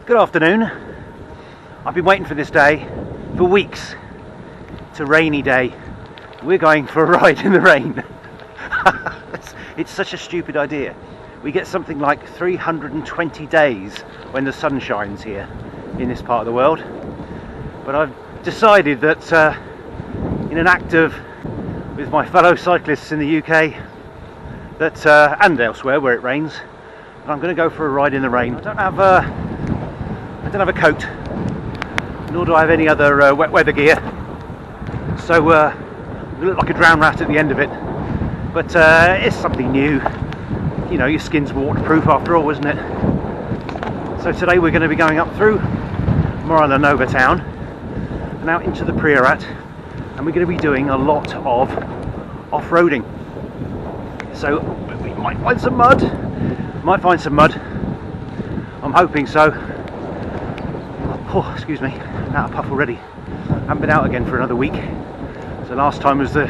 Good afternoon. I've been waiting for this day for weeks. It's a rainy day. We're going for a ride in the rain. It's such a stupid idea. We get something like 320 days when the sun shines here in this part of the world. But I've decided that in an act of with my fellow cyclists in the UK that and elsewhere where it rains, that I'm going to go for a ride in the rain. I don't have a coat, nor do I have any other wet weather gear, so I look like a drowned rat at the end of it. But it's something new. You know, your skin's waterproof after all, isn't it? So today we're going to be going up through Nova town and out into the Priorat, and we're going to be doing a lot of off-roading. So we might find some mud. I'm hoping so. Oh, excuse me, I'm out of puff already. I haven't been out again for another week. So last time was the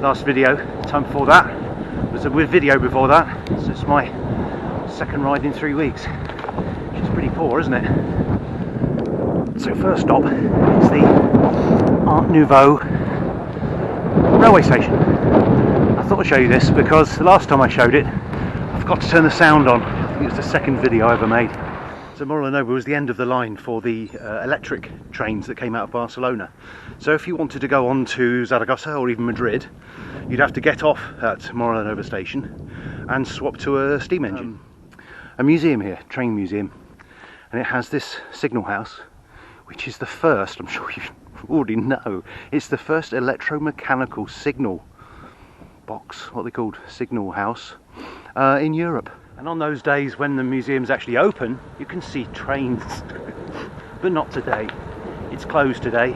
last video. Time before that was a video before that. So it's my second ride in 3 weeks, which is pretty poor, isn't it? So first stop is the Art Nouveau railway station. I thought I'd show you this because the last time I showed it, I forgot to turn the sound on. I think it was the second video I ever made. So Nova was the end of the line for the electric trains that came out of Barcelona. So if you wanted to go on to Zaragoza or even Madrid, you'd have to get off at Nova station and swap to a steam engine. A museum here, train museum, and it has this signal house, which is the first, I'm sure you already know, it's the first electromechanical signal box, what they called signal house, in Europe. And on those days when the museum's actually open, you can see trains, but not today. It's closed today.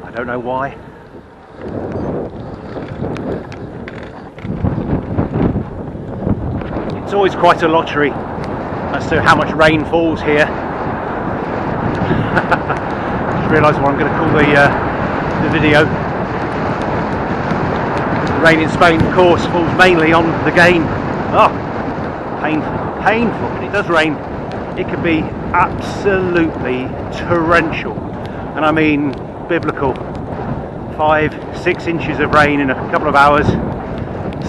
I don't know why. It's always quite a lottery as to how much rain falls here. Just realised what I'm going to call the video. The rain in Spain, of course, falls mainly on the Gain. Oh, painful. When it does rain, it can be absolutely torrential, and I mean biblical. 5-6 inches of rain in a couple of hours,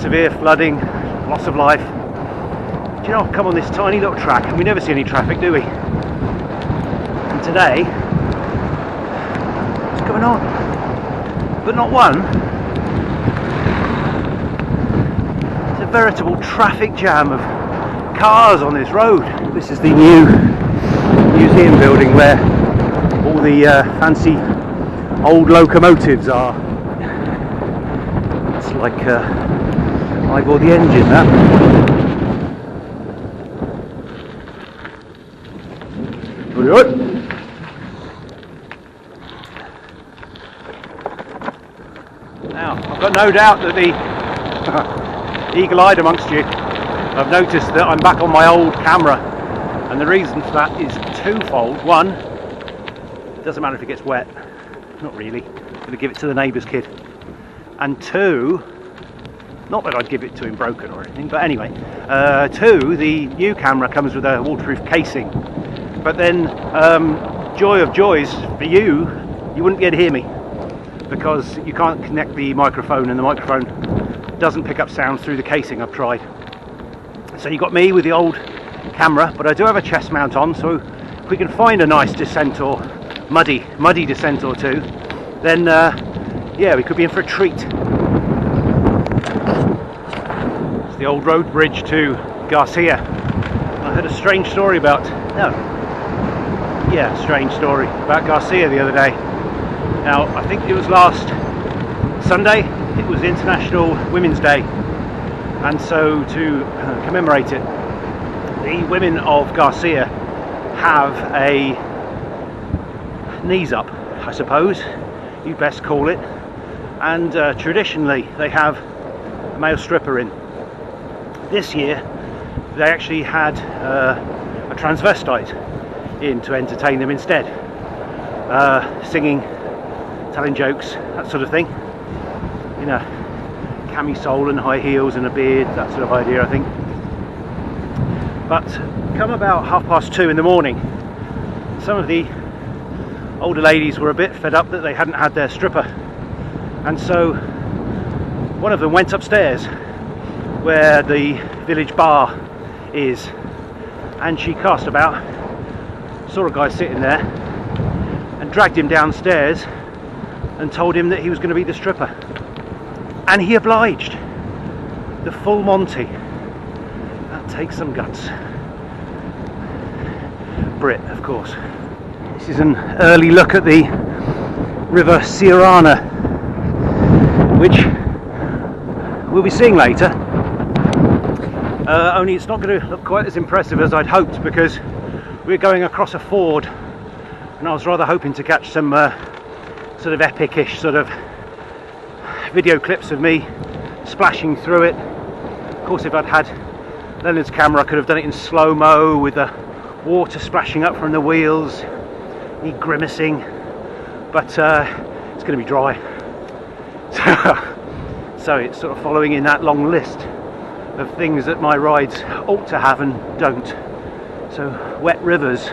severe flooding, loss of life. Do you know, I've come on this tiny little track and we never see any traffic, do we? And today, what's going on? But not one. It's a veritable traffic jam of cars on this road. This is the new museum building where all the fancy old locomotives are. It's like Ivor the engine, that. Now, I've got no doubt that the eagle-eyed amongst you have noticed that I'm back on my old camera, and the reason for that is twofold. One, it doesn't matter if it gets wet, not really, I'm going to give it to the neighbour's kid. And two, not that I'd give it to him broken or anything, but anyway, two, the new camera comes with a waterproof casing, but then joy of joys for you, you wouldn't be able to hear me because you can't connect the microphone, and the microphone doesn't pick up sounds through the casing. I've tried. So you got me with the old camera, but I do have a chest mount on, so if we can find a nice descent or muddy descent or two, then yeah, we could be in for a treat. It's the old road bridge to Garcia. I heard a strange story about strange story about Garcia the other day. Now, I think it was last Sunday, it was International Women's Day, and so to commemorate it, the women of Garcia have a knees up, I suppose you best call it, and traditionally they have a male stripper in. This year they actually had a transvestite in to entertain them instead, singing, telling jokes, that sort of thing, in a camisole and high heels and a beard, that sort of idea, I think. But come about 2:30 in the morning, some of the older ladies were a bit fed up that they hadn't had their stripper, and so one of them went upstairs where the village bar is, and she cast about, saw a guy sitting there and dragged him downstairs and told him that he was going to be the stripper, and he obliged. The full Monty. That takes some guts. Brit, of course. This is an early look at the River Sierrana, which we'll be seeing later. Only it's not going to look quite as impressive as I'd hoped, because we're going across a ford, and I was rather hoping to catch some sort of epic-ish sort of video clips of me splashing through it. Of course, if I'd had Leonard's camera, I could have done it in slow-mo with the water splashing up from the wheels, me grimacing, but it's going to be dry. So it's sort of following in that long list of things that my rides ought to have and don't. So wet rivers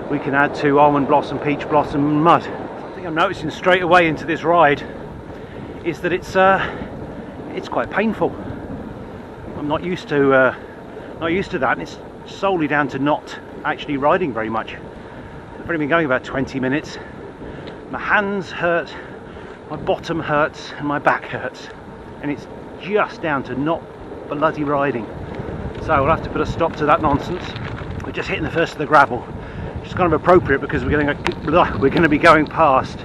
we can add to almond blossom, peach blossom and mud. Something I'm noticing straight away into this ride is that it's quite painful. I'm not used to that, and it's solely down to not actually riding very much. I've only been going about 20 minutes. My hands hurt, my bottom hurts, and my back hurts, and it's just down to not bloody riding. So we'll have to put a stop to that nonsense. We're just hitting the first of the gravel, which is kind of appropriate because we're going to be going past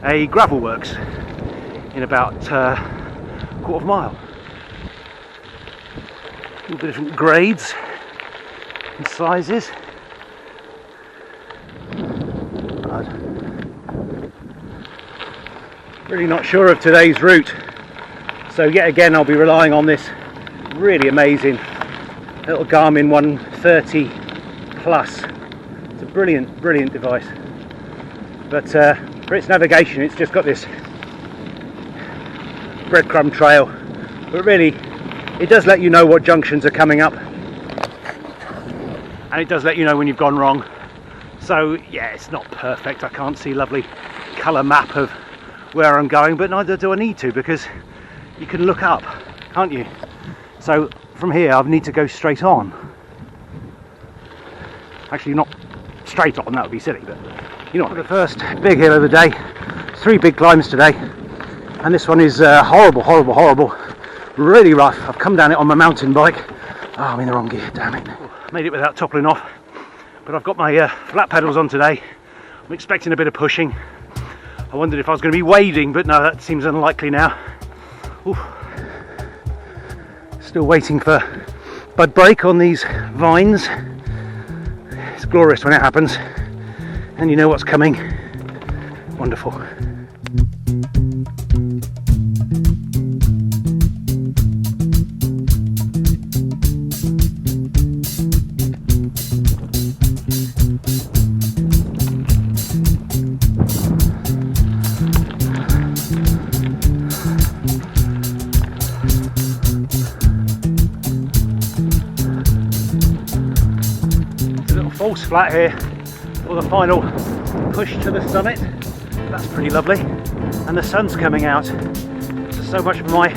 a gravel works in about a quarter of a mile. A little bit different grades and sizes. Really not sure of today's route, so yet again I'll be relying on this really amazing little Garmin 130 Plus. It's a brilliant device, but for its navigation it's just got this breadcrumb trail, but really it does let you know what junctions are coming up, and it does let you know when you've gone wrong. So yeah, it's not perfect. I can't see lovely colour map of where I'm going, but neither do I need to, because you can look up, can't you? So from here I need to go straight on. Actually not straight on, that would be silly, but you know what. The first big hill of the day, 3 big climbs today, and this one is horrible, really rough. I've come down it on my mountain bike. Oh, I'm in the wrong gear, damn it. Made it without toppling off, but I've got my flat pedals on today. I'm expecting a bit of pushing. I wondered if I was going to be wading, but no, that seems unlikely now. Oof. Still waiting for bud break on these vines. It's glorious when it happens, and you know what's coming. Wonderful. False flat here for the final push to the summit. That's pretty lovely, and the sun's coming out. So much for my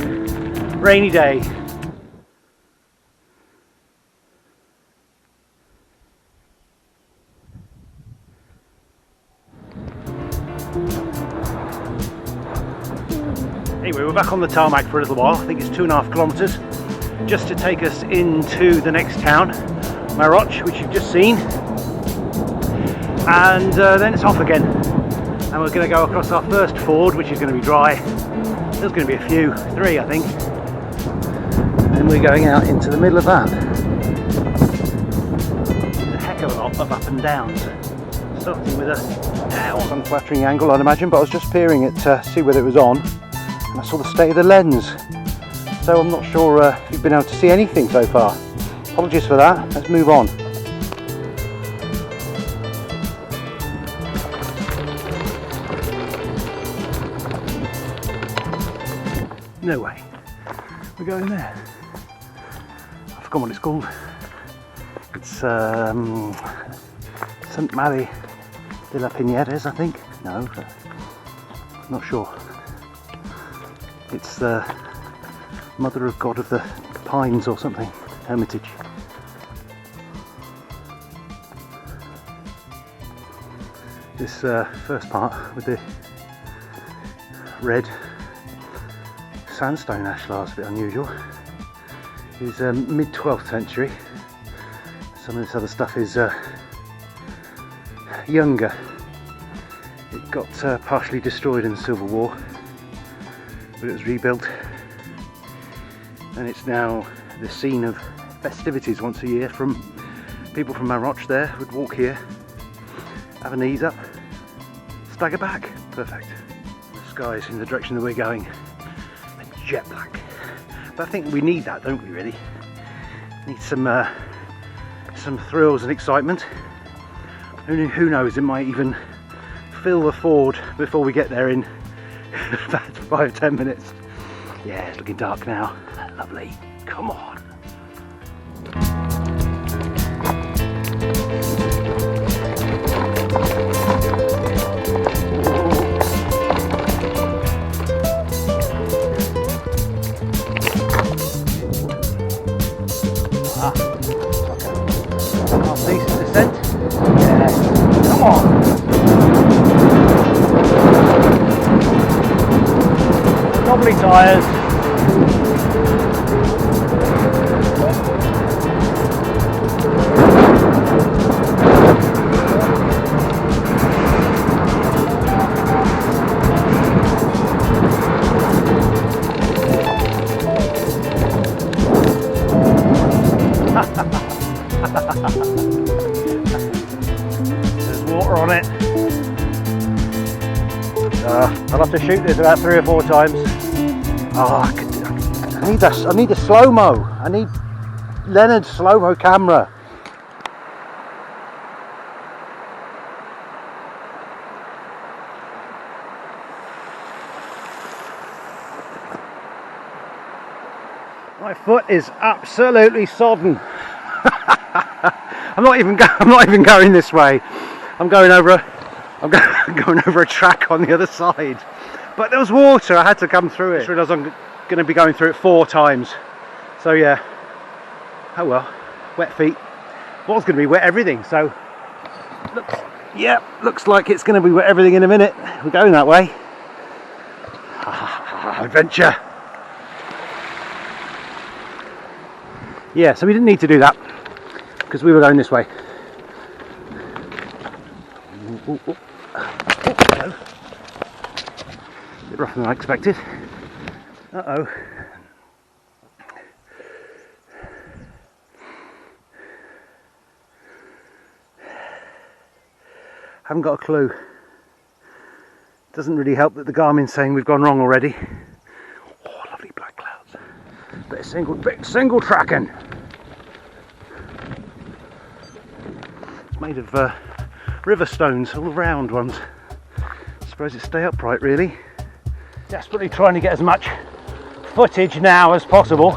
rainy day. Anyway, we're back on the tarmac for a little while. I think it's 2.5 kilometers just to take us into the next town, Maroc, which you've just seen, and then it's off again, and we're going to go across our first ford, which is going to be dry. There's going to be a few, 3 I think, and we're going out into the middle of that. A heck of a lot of up and downs, starting with a unflattering angle, I'd imagine, but I was just peering it to see whether it was on, and I saw the state of the lens, so I'm not sure if you've been able to see anything so far. Apologies for that. Let's move on. No way. We're going there. I forgot what it's called. It's St. Mary De la Pinedas, I think. No, not sure. It's the Mother of God of the Pines or something. Hermitage. This first part with the red sandstone ashlar is a bit unusual. Is mid 12th century. Some of this other stuff is younger. It got partially destroyed in the Civil War, but it was rebuilt, and it's now the scene of festivities once a year. From people from Maroc there would walk here, have an ease up, stagger back. Perfect. The sky's in the direction that we're going. A jet black. But I think we need that, don't we, really? Need some thrills and excitement. Who knows, it might even fill the Ford before we get there in about 5-10 minutes. Yeah, it's looking dark now. Lovely. Come on. Decent descent. Yeah. Come on. Wobbly tyres. There's water on it. I'll have to shoot this about 3 or 4 times. I need a slow-mo. I need Leonard's slow-mo camera. My foot is absolutely sodden. I'm not even going this way. I'm going over a track on the other side. But there was water. I had to come through it. I just realised I'm going to be going through it 4 times. So yeah. Oh well. Wet feet. Was going to be wet everything. So looks like it's going to be wet everything in a minute. We're going that way. Adventure. Yeah, so we didn't need to do that because we were going this way. Hello. A bit rougher than I expected. Uh-oh. Haven't got a clue. Doesn't really help that the Garmin's saying we've gone wrong already. Oh, lovely black clouds. Bit of single tracking. It's made of river stones, all round ones. I suppose it stay upright really. Desperately trying to get as much footage now as possible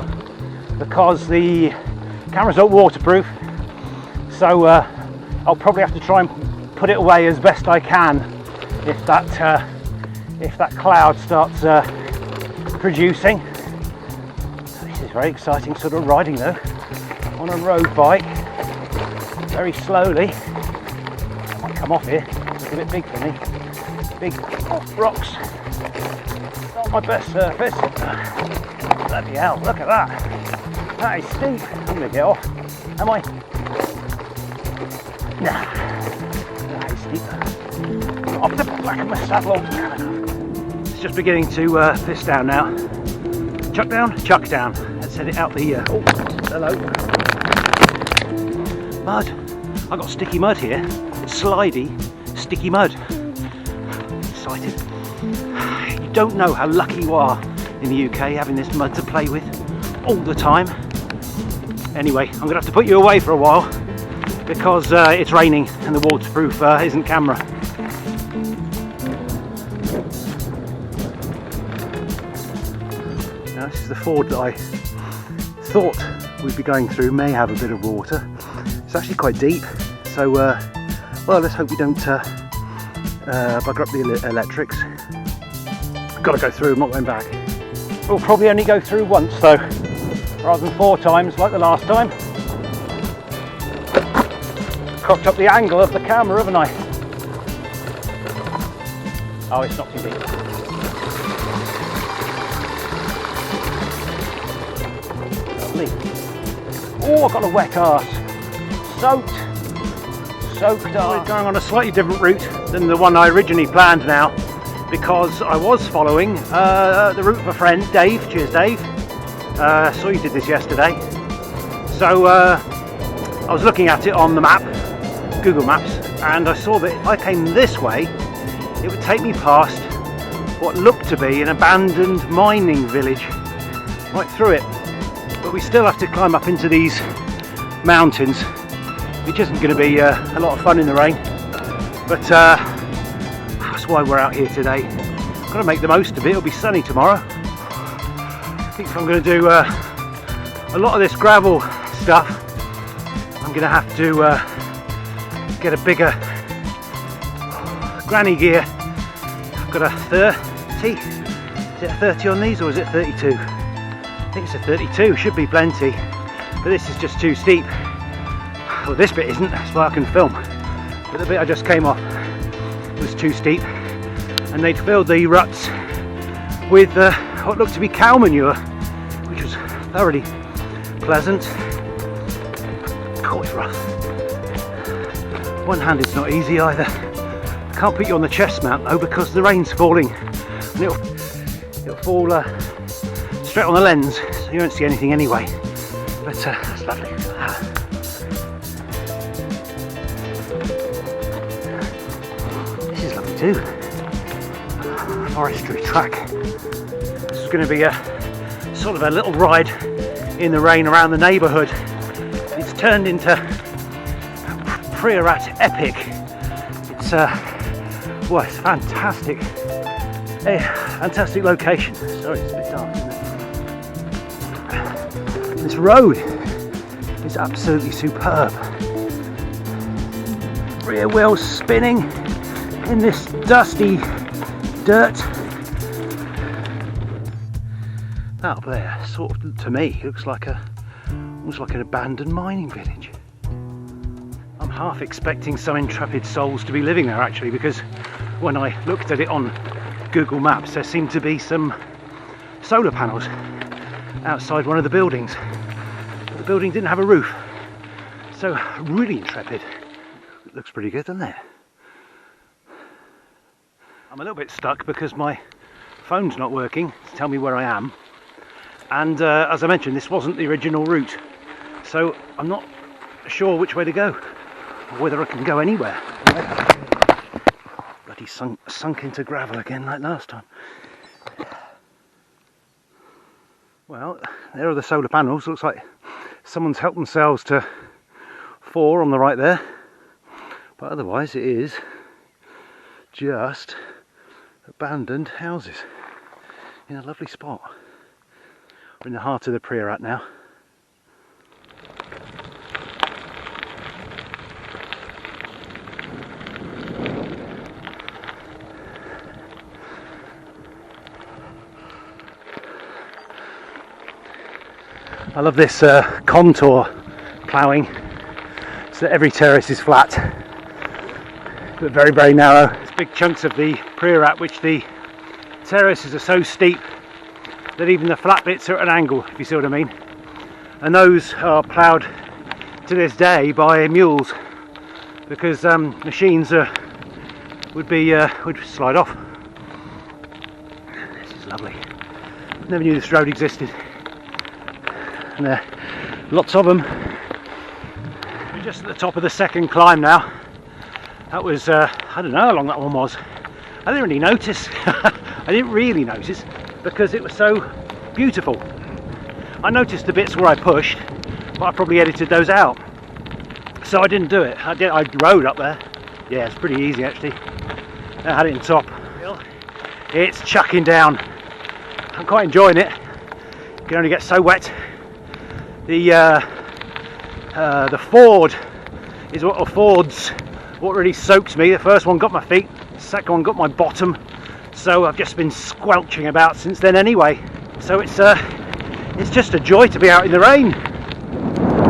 because the camera's not waterproof, so I'll probably have to try and put it away as best I can if that cloud starts producing. This is very exciting sort of riding though, on a road bike, very slowly. I might come off here, it's a bit big for me. Big rocks, not my best surface. Bloody hell, look at that. That is steep. I'm going to get off. Am I? Nah, that is steep. Off the back of my saddle. It's just beginning to piss down now. Chuck down, chuck down. Let's head it out the. Oh, hello. Mud. I've got sticky mud here. It's slidey, sticky mud. Excited. You don't know how lucky you are in the UK having this mud to play with all the time. Anyway, I'm going to have to put you away for a while because it's raining and the waterproof isn't camera. Now this is the ford that I thought we'd be going through, may have a bit of water. It's actually quite deep, so well, let's hope we don't bugger up the electrics. Got to go through, I'm not going back. We'll probably only go through once though, rather than 4 times like the last time. Cocked up the angle of the camera, haven't I? Oh, it's not too deep. Lovely. Oh, I've got a wet arse. Soaked arse. We're going on a slightly different route than the one I originally planned now, because I was following the route of a friend, Dave. Cheers, Dave. Saw you did this yesterday. So I was looking at it on the map, Google Maps, and I saw that if I came this way, it would take me past what looked to be an abandoned mining village, right through it. But we still have to climb up into these mountains, which isn't going to be a lot of fun in the rain. But that's why we're out here today. Got to make the most of it. It'll be sunny tomorrow. I think if I'm going to do a lot of this gravel stuff, I'm going to have to get a bigger granny gear. I've got a 30. Is it a 30 on these, or is it 32? I think it's a 32. Should be plenty. But this is just too steep. Well, this bit isn't. That's why I can film. But the bit I just came off was too steep, and they'd filled the ruts with what looked to be cow manure, which was thoroughly pleasant. Oh, it's rough. One handed's not easy either. I can't put you on the chest mount though, because the rain's falling, and it'll fall straight on the lens, so you won't see anything anyway. But that's lovely. This is lovely too. Forestry track. This is going to be a sort of a little ride in the rain around the neighbourhood. It's turned into Priorat epic. It's well, it's fantastic. A fantastic location. Sorry, it's a bit dark, isn't it? This road is absolutely superb. Rear wheels spinning in this dusty dirt. That up there, sort of, to me, looks like almost like an abandoned mining village. I'm half expecting some intrepid souls to be living there actually, because when I looked at it on Google Maps, there seemed to be some solar panels outside one of the buildings, but the building didn't have a roof. So really intrepid. It looks pretty good, doesn't it? I'm a little bit stuck because my phone's not working to tell me where I am, and as I mentioned, this wasn't the original route, so I'm not sure which way to go, or whether I can go anywhere. Bloody sunk into gravel again like last time. Well, there are the solar panels. Looks like someone's helped themselves to 4 on the right there, but otherwise it is just abandoned houses in a lovely spot. We're in the heart of the Priorat now. I love this contour ploughing, so that every terrace is flat but very, very narrow. There's big chunks of the Priorat which the terraces are so steep that even the flat bits are at an angle, if you see what I mean. And those are ploughed to this day by mules, because machines would slide off. This is lovely. Never knew this road existed. And there are lots of them. We're just at the top of the second climb now. That was, I don't know how long that one was. I didn't really notice. I didn't really notice because it was so beautiful. I noticed the bits where I pushed, but I probably edited those out. So I didn't do it. I rode up there. Yeah, it's pretty easy actually. I had it in top. It's chucking down. I'm quite enjoying it. You can only get so wet. The ford is what really soaks me. The first one got my feet second one got my bottom, so I've just been squelching about since then anyway. So it's just a joy to be out in the rain.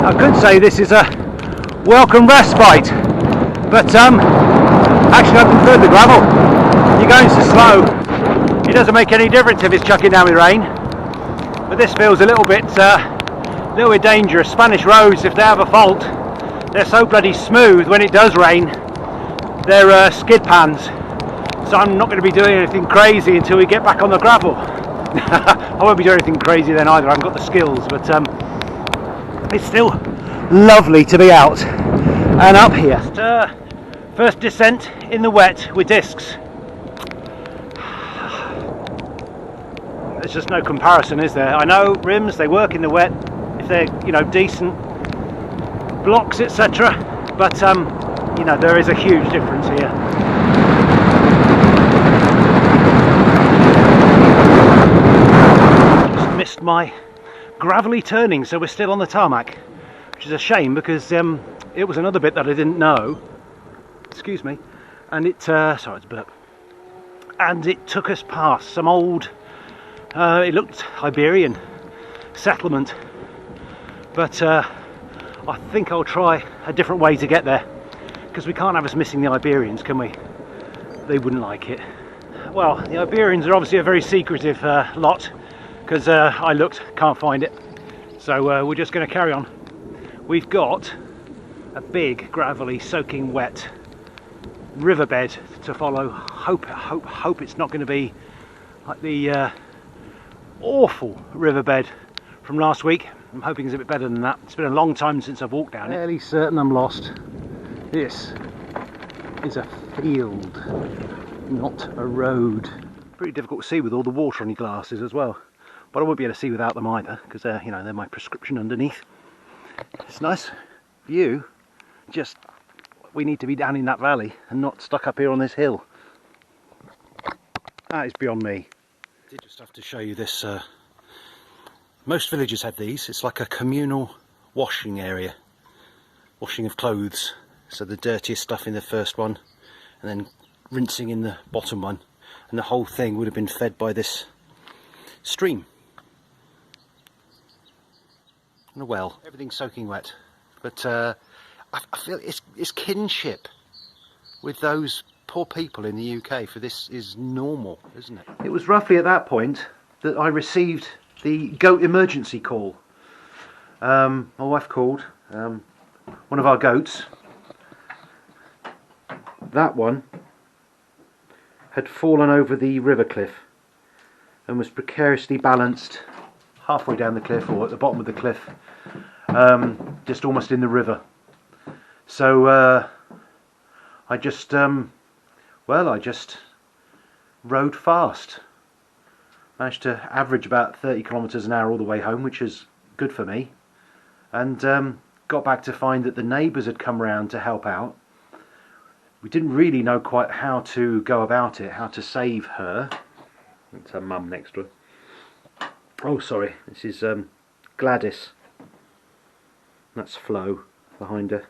I could say this is a welcome respite, but actually I prefer the gravel. You're going so slow, it doesn't make any difference if it's chucking down with rain. But this feels a little bit dangerous. Spanish roads, if they have a fault, they're so bloody smooth when it does rain. They're skid pans. So I'm not going to be doing anything crazy until we get back on the gravel. I won't be doing anything crazy then either. I haven't got the skills, but it's still lovely to be out and up here. First descent in the wet with discs. There's just no comparison, is there? I know rims, they work in the wet if they're, you know, decent blocks, etc. But you know, there is a huge difference here. Just missed my gravelly turning, so we're still on the tarmac, which is a shame because it was another bit that I didn't know. Excuse me. And it sorry, it's a burp. And it took us past some old it looked Iberian settlement, but I think I'll try a different way to get there, because we can't have us missing the Iberians, can we? They wouldn't like it. Well, the Iberians are obviously a very secretive lot, because I looked, can't find it, so we're just going to carry on. We've got a big, gravelly, soaking wet riverbed to follow. Hope it's not going to be like the awful riverbed from last week. I'm hoping it's a bit better than that. It's been a long time since I've walked down it. Fairly certain I'm lost. This is a field, not a road. Pretty difficult to see with all the water on your glasses as well, but I won't be able to see without them either, because you know, they're my prescription underneath. It's a nice view, just we need to be down in that valley and not stuck up here on this hill. That is beyond me. I did just have to show you this. Most villages have these. It's like a communal washing area, washing of clothes. So the dirtiest stuff in the first one, and then rinsing in the bottom one, and the whole thing would have been fed by this stream and a well. Everything's soaking wet, but I feel it's kinship with those poor people in the UK, for this is normal, isn't it? It was roughly at that point that I received the goat emergency call. My wife called one of our goats. That one had fallen over the river cliff and was precariously balanced halfway down the cliff, or at the bottom of the cliff, just almost in the river. So I just I just rode fast. Managed to average about 30 kilometers an hour all the way home, which is good for me, and got back to find that the neighbours had come round to help out. We didn't really know quite how to go about it, how to save her. That's her mum next to her. Oh, sorry, this is Gladys. That's Flo behind her.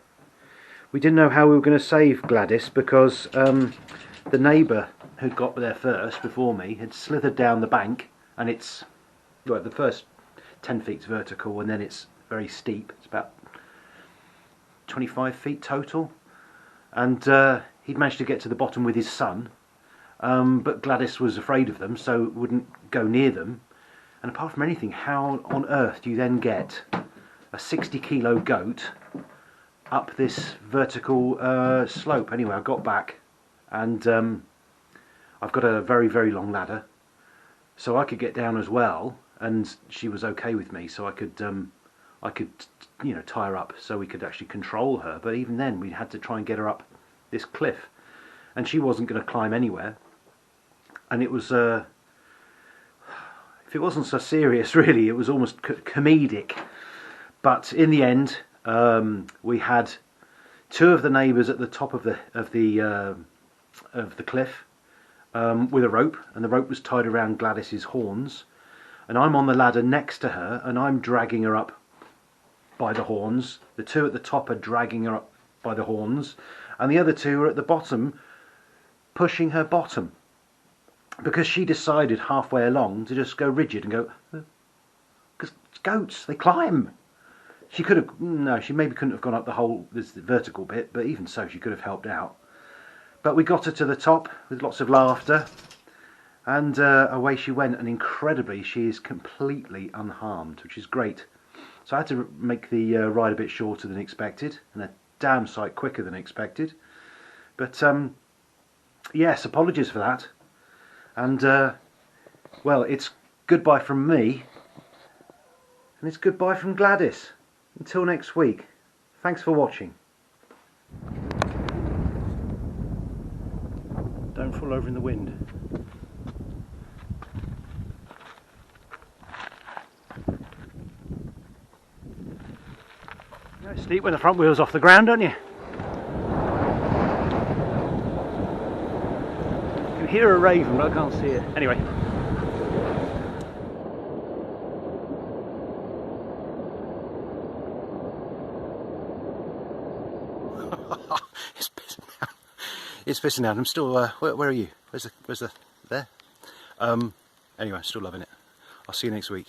We didn't know how we were going to save Gladys, because the neighbour who'd got there first before me had slithered down the bank, and it's, well, the first 10 feet's vertical, and then it's very steep. It's about 25 feet total, and he'd managed to get to the bottom with his son, but Gladys was afraid of them, so wouldn't go near them. And apart from anything, how on earth do you then get a 60-kilo goat up this vertical slope? Anyway, I got back, and I've got a very, very long ladder, so I could get down as well, and she was okay with me, so I could you know, tie her up so we could actually control her. But even then, we had to try and get her up this cliff, and she wasn't going to climb anywhere. And it was, if it wasn't so serious, really, it was almost comedic. But in the end, we had two of the neighbours at the top of the cliff with a rope, and the rope was tied around Gladys's horns, and I'm on the ladder next to her, and I'm dragging her up by the horns. The two at the top are dragging her up by the horns, and the other two are at the bottom pushing her bottom, because she decided halfway along to just go rigid and go, because goats, they climb. She could have, no, she maybe couldn't have gone up the whole, this vertical bit, but even so, she could have helped out. But we got her to the top with lots of laughter, and away she went, and incredibly, she is completely unharmed, which is great. So I had to make the ride a bit shorter than expected, and a damn sight quicker than expected. But yes, apologies for that. And well, it's goodbye from me, and it's goodbye from Gladys. Until next week. Thanks for watching. Don't fall over in the wind. You sleep when the front wheel's off the ground, don't you? You can hear a raven, but I can't see it. Anyway. It's pissing out. It's pissing out. I'm still. Where are you? Where's the? There. Anyway, still loving it. I'll see you next week.